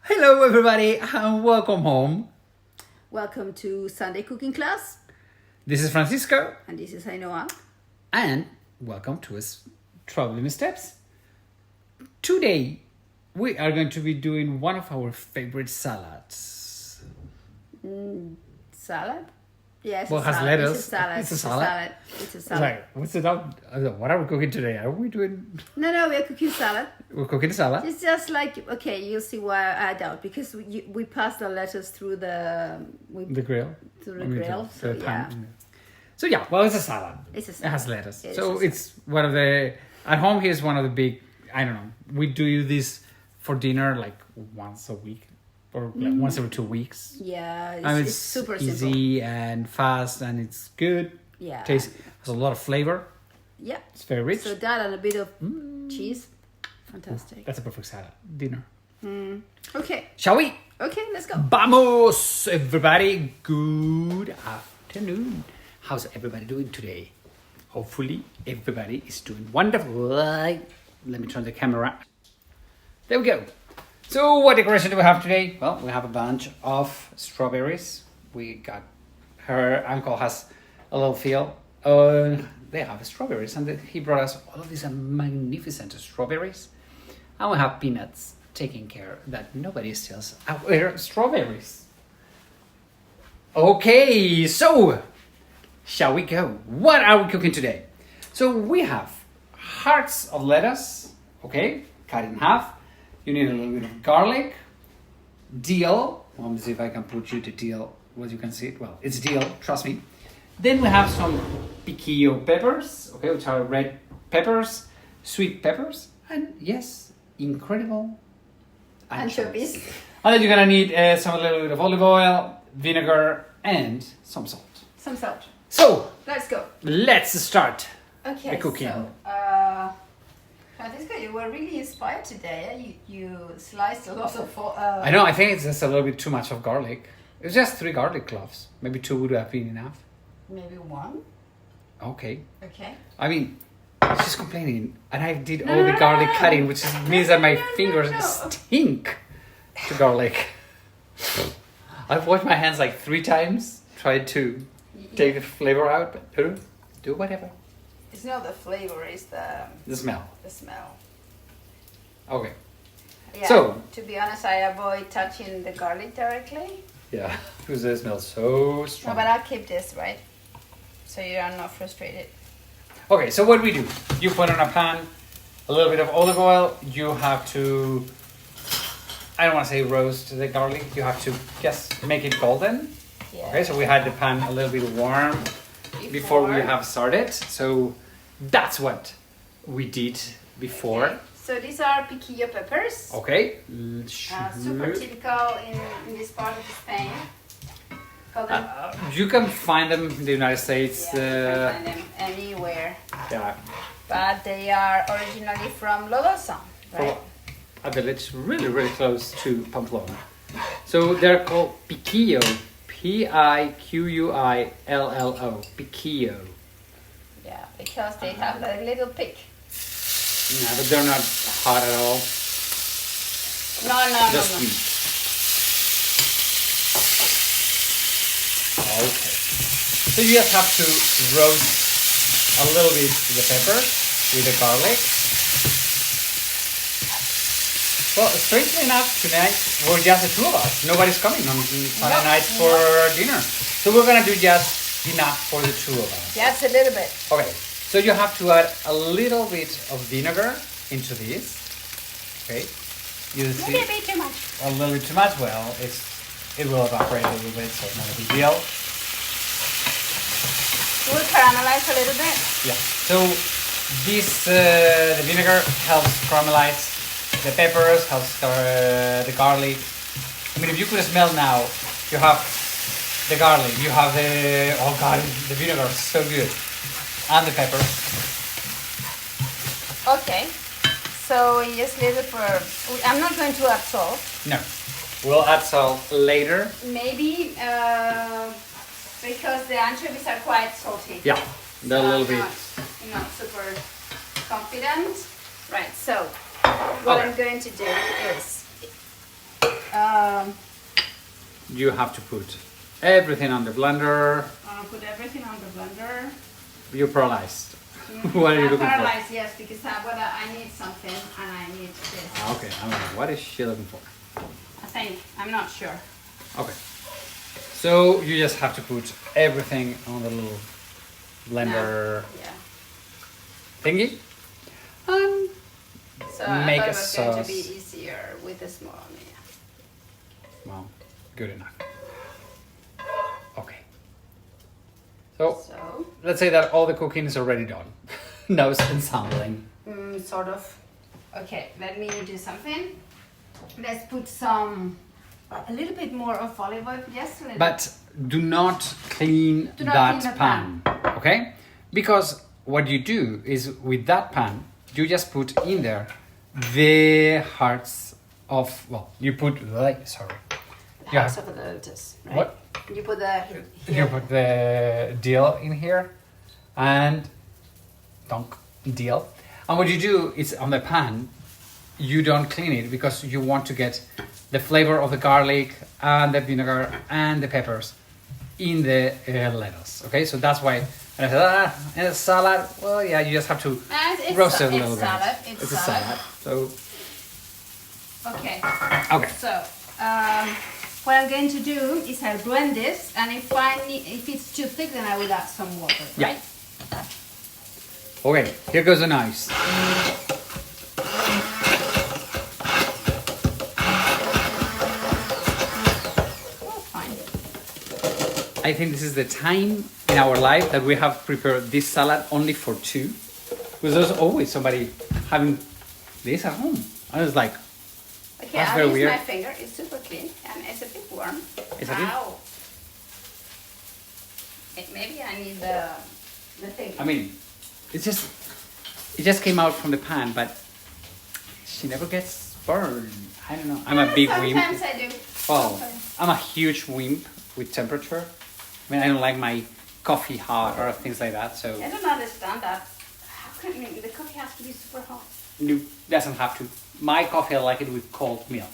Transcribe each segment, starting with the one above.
Hello everybody and welcome home. Welcome to Sunday cooking class. This is Francisco And this is Ainhoa. and welcome to his Traveling Steps. Today we are going to be doing one of our favorite salads. Salad? Yes, Well, a has salad. lettuce. It's a salad. It's a salad. It's a It's salad. like, what's it up? What are we cooking today? Are we doing? No, we're cooking salad. We're cooking salad. It's just like, okay, you'll see why I doubt. Because we pass the lettuce through the grill. through the grill. So the yeah, pan. So yeah, well, it's a salad. it's a It salad. has lettuce. It So is a it's one of the, at home here's one of the big, I don't know, we do this for dinner like once a week or like once every 2 weeks. Yeah, And it's super simple. easy and fast and it's good. Yeah. Tastes, has a lot of flavor. Yeah. It's very rich. So that and a bit of cheese. Fantastic. That's a perfect salad. Dinner. Okay. Shall we? Okay, let's go. Vamos, everybody. Good afternoon. How's everybody doing today? Hopefully, everybody is doing wonderful. Let me turn the camera. There we go. So, what decoration do we have today? Well, we have a bunch of strawberries. We got, her uncle has a little field. They have strawberries, and he brought us all of these magnificent strawberries. And we have peanuts, taking care that nobody steals our strawberries. Okay, so shall we go? What are we cooking today? So we have hearts of lettuce, okay, cut in half. You need a little bit of garlic, dill. Let me see if I can put you the dill. Well, you can see it. Well, it's dill, trust me. Then we have some piquillo peppers, okay, which are red peppers, sweet peppers, and yes, incredible Anchovies. And then you're gonna need a little bit of olive oil, vinegar, and some salt. Some salt. So Let's go. let's start Okay, the cooking. so, Francisco, you were really inspired today. You sliced a lot of... I know, I think it's just a little bit too much of garlic. It's just 3 garlic cloves. Maybe 2 would have been enough. Maybe 1. Okay. Okay. I mean, she's complaining, and I did No, all the no, garlic no. cutting, which means that my No. fingers stink to garlic. I've washed my hands like 3 times, tried to take the flavor out, but do whatever. It's not the flavor, it's The smell. the smell. Okay. Yeah, So- to be honest, I avoid touching the garlic directly. Yeah, because it smells so No, strong. but I'll keep this, right? So you are not frustrated. Okay, so what we do? You put on a pan a little bit of olive oil. You have to, I don't want to say roast the garlic. You have to just make it golden. Yeah. Okay, so we had the pan a little bit warm before we have started. So that's what we did before. Okay. So these are piquillo peppers. Okay. Super typical in this part of Spain. Call them, You can find them in the United States. yeah, you can find them anywhere. Yeah, But they are originally from Lodosa, right? a village really, really close to Pamplona. So they're called Piquillo. Piquillo. Piquillo. Yeah, because they have a little pig. No, but they're not hot at all. No. Just sweet. Okay. So you just have to roast a little bit the peppers with the garlic. Well, strangely enough, tonight we're just the 2 of us. Nobody's coming on Sunday night for dinner. So we're gonna do just enough for the 2 of us. Just a little bit. Okay, so you have to add a little bit of vinegar into this. Okay, you see Maybe a bit too much. a little bit too much. Well, it will evaporate a little bit, so it's not a big deal. We'll caramelize a little bit. Yeah. So this the vinegar helps caramelize the peppers, helps the garlic. I mean, if you could smell now, you have the garlic, you have the the vinegar is so good, and the pepper. Okay. So just leave it for... I'm not going to add salt. No, we'll add salt later. Maybe because the anchovies are quite salty. Yeah, they're a little bit. Not super confident. Right, so what I'm going to do is You have to put everything on the blender. I'll put everything on the blender. You're paralyzed. What are you looking paralyzed, yes, because I need something and I need this. Okay, I'm like, what is she looking for? I think, I'm not sure. Okay. So you just have to put everything on the little blender thingy. And so I make thought a it was going to be sauce. easier with the small one. Well, good enough. Okay. So let's say that all the cooking is already done. Now it's ensembling. Sort of. Okay, let me do something. Let's put a little bit more of olive oil. Yes, but do not clean that pan. Okay? Because what you do is with that pan, you just put in there the hearts of, well, you put, sorry. The hearts of the lettuce, right? What? You put the You put the dill in here and dill. And what you do is on the pan, you don't clean it because you want to get the flavor of the garlic and the vinegar and the peppers in the lettuce. Okay, so that's why. And I said, and a salad. Well, yeah, you just have to roast it a little bit. It's a salad. So. Okay. Okay. So, what I'm going to do is I'll blend this, and if it's too thick, then I will add some water. Right? Yeah. Okay. Here goes the knives. I think this is the time in our life that we have prepared this salad only for two. Because there's always somebody having this at home. I was like, okay, that's I'll very use weird. my finger. It's super clean and it's a bit warm. Is it good? Ow. Maybe I need the thing. I mean, it just came out from the pan, but she never gets burned. I don't know. I'm a big wimp. Sometimes I do. Oh, I'm a huge wimp with temperature. I mean, I don't like my coffee hot or things like that. So I don't understand that. How can the coffee has to be super hot? no, doesn't have to. My coffee, I like it with cold milk.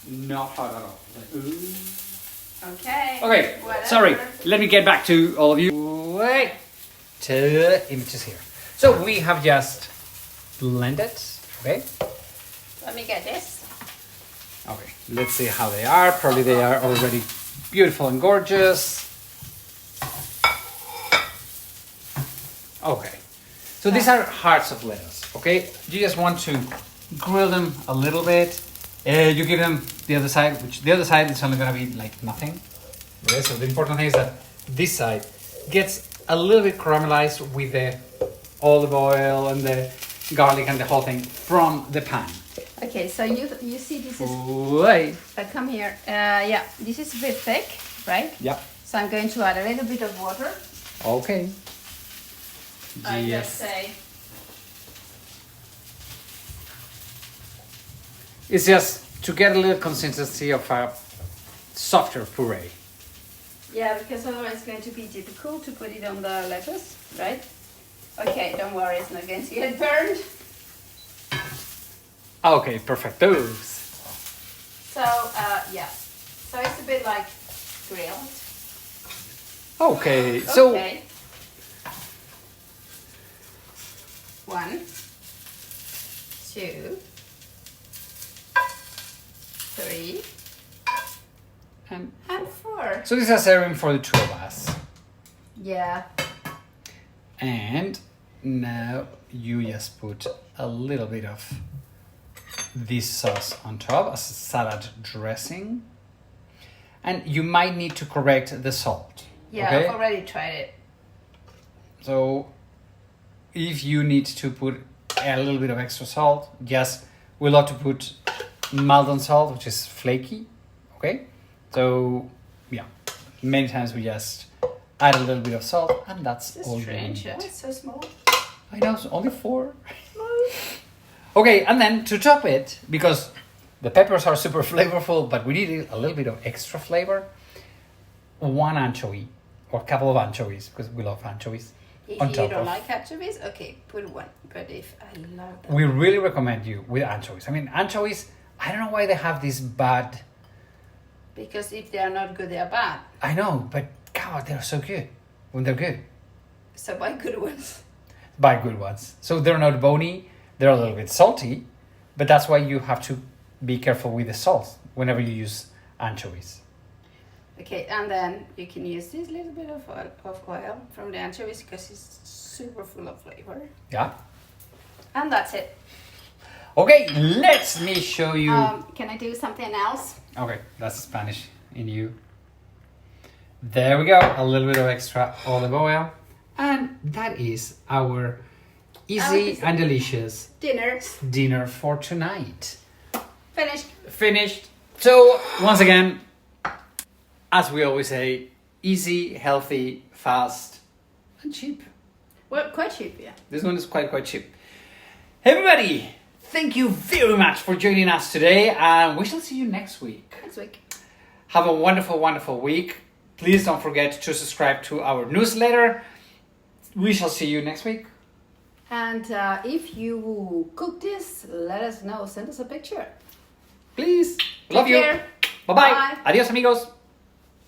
Not hot at all. Like, ooh. Okay. Okay, whatever. sorry. Let me get back to all of you. Wait. To the images here. So we have just blended. Okay. Let me get this. Okay. Let's see how they are. Probably they are already beautiful and gorgeous. Okay. So these are hearts of lettuce. Okay. You just want to grill them a little bit. You give them the other side, which the other side is only going to be like nothing. Okay, so the important thing is that this side gets a little bit caramelized with the olive oil and the garlic and the whole thing from the pan. Okay, so you see this is... Wait. Come here. Yeah, this is a bit thick, right? Yep. So I'm going to add a little bit of water. Okay. I Yes. just say... It's just to get a little consistency of a softer puree. Yeah, because otherwise it's going to be difficult to put it on the lettuce, right? Okay, don't worry, it's not going to get burned. Okay, perfectos. So, yeah. So it's a bit like grilled. Okay, so... Okay. 1, 2, 3, And and 4. so this is a serving for the two of us. Yeah. And now you just put a little bit of this sauce on top as a salad dressing. And you might need to correct the salt. Yeah, okay? I've already tried it. So if you need to put a little bit of extra salt, just we love to put Maldon salt, which is flaky. Okay, so yeah, many times we just add a little bit of salt, and that's This all is you strange, need. yeah? It's so small. I know, it's only 4. Okay, and then to top it, because the peppers are super flavorful, but we need a little bit of extra flavor. 1 anchovy or a couple of anchovies, because we love anchovies. If on you top don't of. like anchovies, okay, put 1. But if I love them. We really recommend you with anchovies. I mean, anchovies I don't know why they have this bad. Because if they are not good, they are bad. I know, but God, they're so good when they're good. So buy good ones. Buy good ones. So they're not bony. They're a little bit salty, but that's why you have to be careful with the salt whenever you use anchovies. Okay, and then you can use this little bit of oil from the anchovies because it's super full of flavor. Yeah. And that's it. Okay, let me show you. Can I do something else? Okay, that's Spanish in you. There we go. A little bit of extra olive oil. And that is our easy and delicious Dinner for tonight. Finished. So, once again, as we always say, easy, healthy, fast, and cheap. Well, quite cheap, yeah. This one is quite cheap. Everybody, thank you very much for joining us today, and we shall see you next week. Have a wonderful, wonderful week. Please don't forget to subscribe to our newsletter. We shall see you next week. And if you cook this, let us know. Send us a picture. Please. Love you. Take care. Bye-bye. Bye. Adios, amigos.